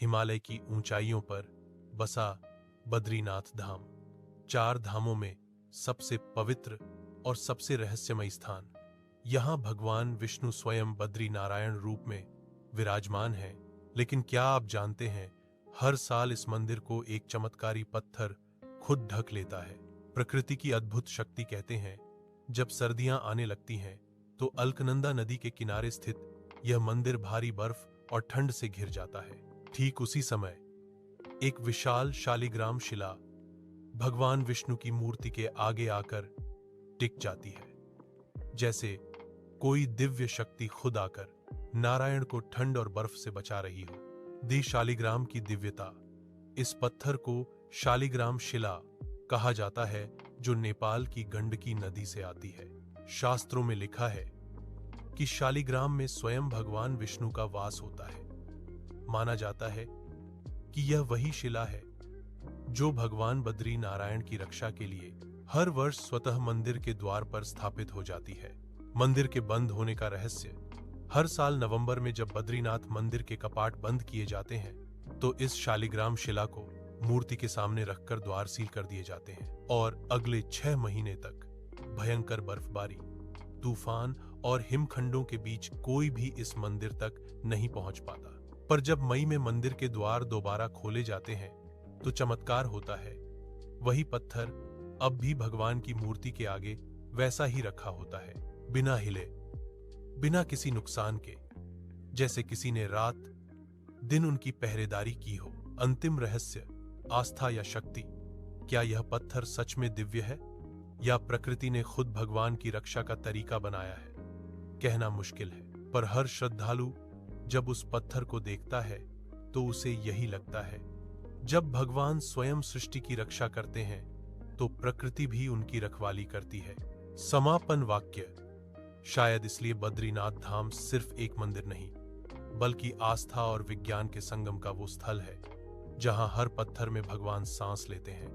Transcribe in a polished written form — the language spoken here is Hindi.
हिमालय की ऊंचाइयों पर बसा बद्रीनाथ धाम 4 धामों में सबसे पवित्र और सबसे रहस्यमय स्थान। यहाँ भगवान विष्णु स्वयं बद्री नारायण रूप में विराजमान है। लेकिन क्या आप जानते हैं, हर साल इस मंदिर को एक चमत्कारी पत्थर खुद ढक लेता है। प्रकृति की अद्भुत शक्ति कहते हैं, जब सर्दियां आने लगती हैं तो अलकनंदा नदी के किनारे स्थित यह मंदिर भारी बर्फ और ठंड से घिर जाता है। ठीक उसी समय एक विशाल शालिग्राम शिला भगवान विष्णु की मूर्ति के आगे आकर टिक जाती है, जैसे कोई दिव्य शक्ति खुद आकर नारायण को ठंड और बर्फ से बचा रही हो। दी शालिग्राम की दिव्यता। इस पत्थर को शालिग्राम शिला कहा जाता है, जो नेपाल की गंडकी नदी से आती है। शास्त्रों में लिखा है कि शालिग्राम में स्वयं भगवान विष्णु का वास होता है। माना जाता है कि यह वही शिला है जो भगवान बद्री नारायण की रक्षा के लिए हर वर्ष स्वतः मंदिर के द्वार पर स्थापित हो जाती है। मंदिर के बंद होने का रहस्य। हर साल नवंबर में जब बद्रीनाथ मंदिर के कपाट बंद किए जाते हैं तो इस शालिग्राम शिला को मूर्ति के सामने रखकर द्वार सील कर दिए जाते हैं और अगले 6 महीने तक भयंकर बर्फबारी, तूफान और हिमखंडों के बीच कोई भी इस मंदिर तक नहीं पहुंच पाता। पर जब मई में मंदिर के द्वार दोबारा खोले जाते हैं तो चमत्कार होता है। वही पत्थर अब भी भगवान की मूर्ति के आगे वैसा ही रखा होता है, बिना हिले, बिना किसी नुकसान के, जैसे किसी ने रात दिन उनकी पहरेदारी की हो। अंतिम रहस्य, आस्था या शक्ति। क्या यह पत्थर सच में दिव्य है या प्रकृति ने खुद भगवान की रक्षा का तरीका बनाया है? कहना मुश्किल है, पर हर श्रद्धालु जब उस पत्थर को देखता है तो उसे यही लगता है, जब भगवान स्वयं सृष्टि की रक्षा करते हैं तो प्रकृति भी उनकी रखवाली करती है। समापन वाक्य। शायद इसलिए बद्रीनाथ धाम सिर्फ एक मंदिर नहीं, बल्कि आस्था और विज्ञान के संगम का वो स्थल है जहां हर पत्थर में भगवान सांस लेते हैं।